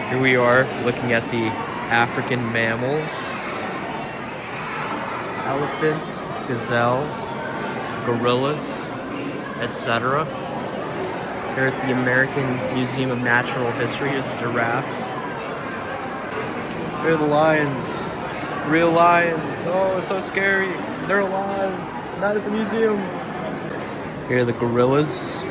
Here we are looking at the African mammals, elephants, gazelles, gorillas, etc. Here at the American Museum of Natural History is the giraffes. Here are the lions, real lions. Oh, it's so scary. They're alive, not at the museum. Here are the gorillas.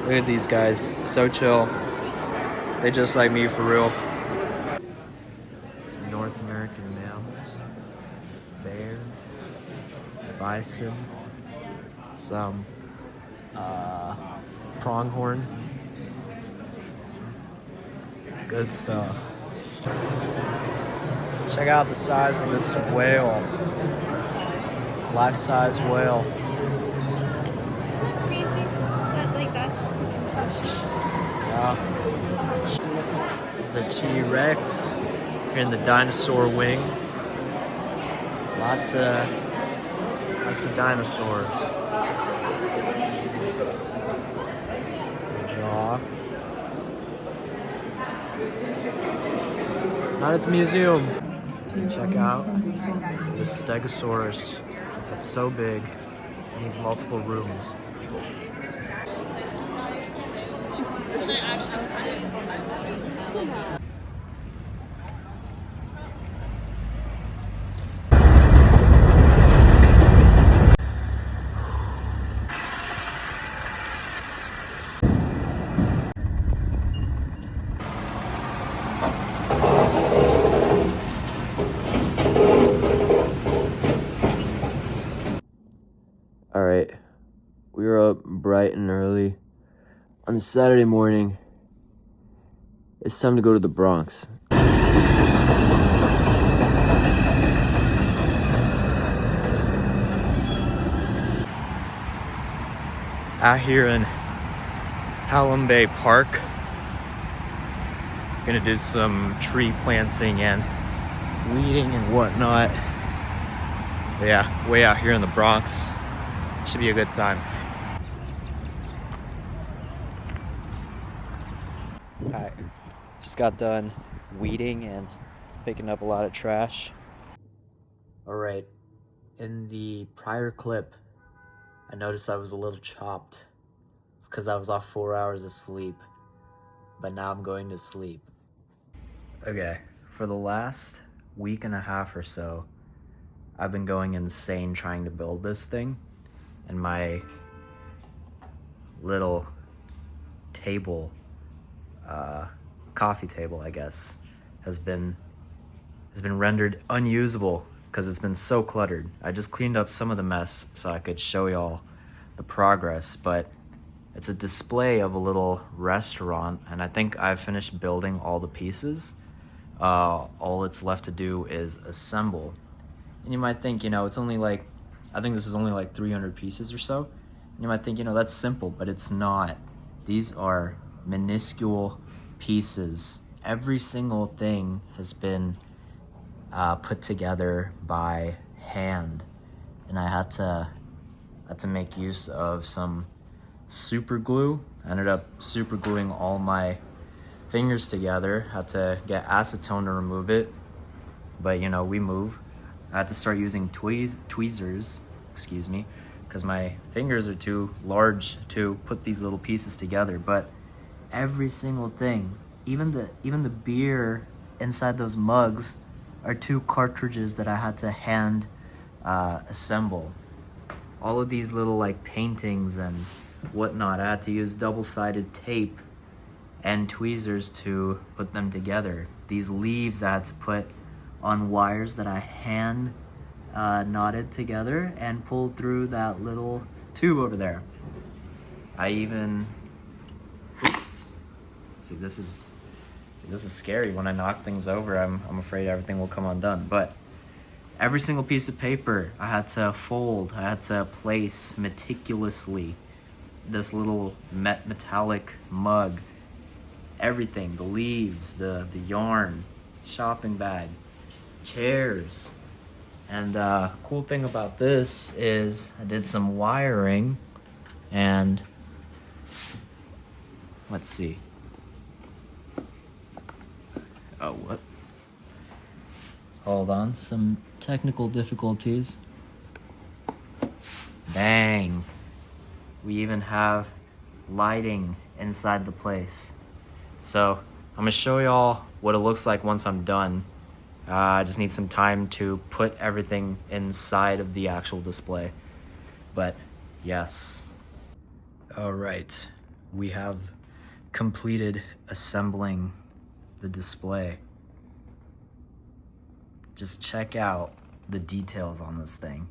Look at these guys, so chill. They just like me for real. North American mammals, bear, bison, some pronghorn. Good stuff. Check out the size of this whale. Life-size whale. Crazy. That's just like an ocean. Yeah. It's the T-Rex. Here in the dinosaur wing. Lots of dinosaurs. Jaw. Not at the museum. Check out the Stegosaurus. It's so big. It needs multiple rooms. All right, we were up bright and early on a Saturday morning. It's time to go to the Bronx. Out here in Hallam Bay Park, gonna do some tree planting and weeding and whatnot. But yeah, way out here in the Bronx. Should be a good time. Alright, just got done weeding and picking up a lot of trash. Alright, in the prior clip, I noticed I was a little chopped. It's because I was off 4 hours of sleep, but now I'm going to sleep. Okay, for the last week and a half or so, I've been going insane trying to build this thing. And my little table, coffee table, I guess, has been rendered unusable because it's been so cluttered. I just cleaned up some of the mess so I could show y'all the progress, but it's a display of a little restaurant, and I think I've finished building all the pieces. All it's left to do is assemble. And you might think, it's only like, I think this is only like 300 pieces or so. And you might think, that's simple, but it's not. These are minuscule pieces. Every single thing has been put together by hand. And I had to make use of some super glue. I ended up super gluing all my fingers together. Had to get acetone to remove it. But we move. I had to start using tweezers, because my fingers are too large to put these little pieces together. But every single thing, even the beer inside those mugs, are 2 cartridges that I had to hand assemble. All of these little paintings and whatnot, I had to use double-sided tape and tweezers to put them together. These leaves I had to put on wires that I hand knotted together and pulled through that little tube over there. I even, see this is scary. When I knock things over, I'm afraid everything will come undone. But every single piece of paper I had to fold, I had to place meticulously. This little metallic mug, everything, the leaves, the yarn, shopping bag, chairs. And cool thing about this is I did some wiring, and Let's see. Oh, what? Hold on, some technical difficulties. Dang. We even have lighting inside the place. So I'm gonna show y'all what it looks like once I'm done. I just need some time to put everything inside of the actual display. But yes. All right, we have completed assembling the display. Just check out the details on this thing.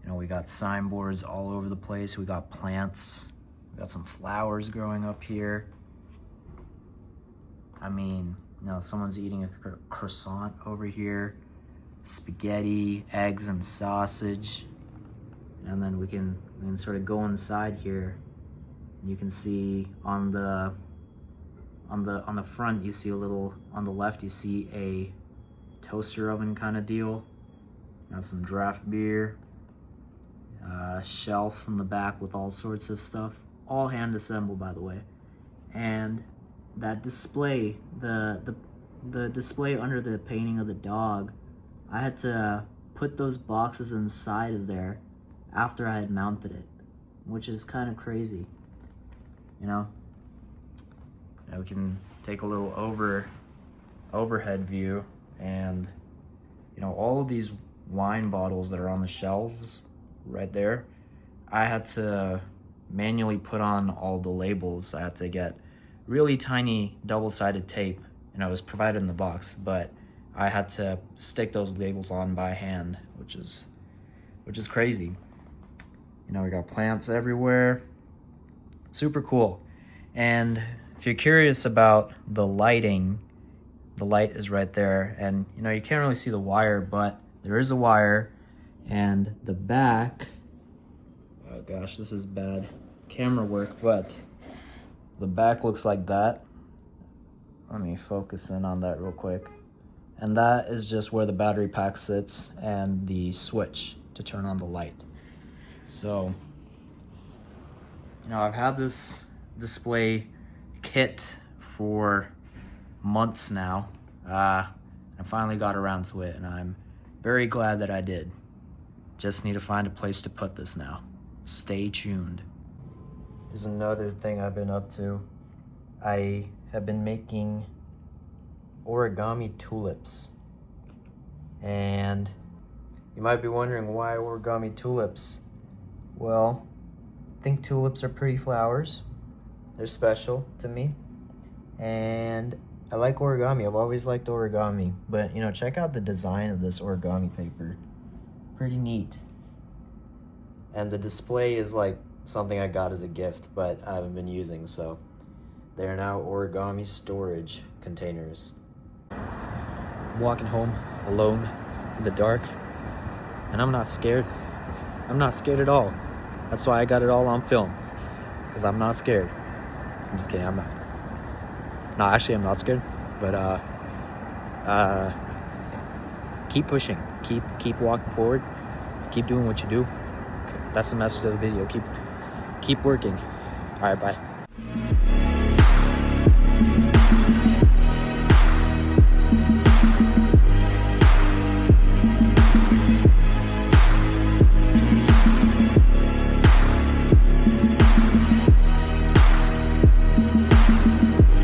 You know, we got signboards all over the place. We got plants. We got some flowers growing up here. I mean, you know, someone's eating a croissant over here. Spaghetti, eggs, and sausage. And then we can sort of go inside here. You can see on the front, you see a little, on the left, you see a toaster oven kind of deal. Got some draft beer. Shelf from the back with all sorts of stuff. All hand assembled, by the way. And that display, the display under the painting of the dog, I had to put those boxes inside of there after I had mounted it, which is kind of crazy, you know? Now we can take a little overhead view, and you know, all of these wine bottles that are on the shelves right there, I had to manually put on all the labels. I had to get really tiny double-sided tape, and it was provided in the box, but I had to stick those labels on by hand, which is crazy. You know, we got plants everywhere. Super cool. And if you're curious about the lighting, the light is right there, and you know, you can't really see the wire, but there is a wire. And the back, oh gosh, this is bad camera work, but the back looks like that. Let me focus in on that real quick. And that is just where the battery pack sits and the switch to turn on the light. So, you know, I've had this display kit for months now. I finally got around to it, and I'm very glad that I did. Just need to find a place to put this now. Stay tuned. Here's another thing I've been up to. I have been making origami tulips. And you might be wondering, why origami tulips? Well, I think tulips are pretty flowers. They're special to me. And I like origami. I've always liked origami. But, you know, check out the design of this origami paper. Pretty neat. And the display is like something I got as a gift, but I haven't been using, so they are now origami storage containers. I'm walking home alone in the dark, and I'm not scared. I'm not scared at all. That's why I got it all on film, because I'm not scared. I'm just kidding, I'm not. No, actually I'm not scared, but keep pushing, keep walking forward, keep doing what you do. That's the message of the video. Keep working. All right, bye.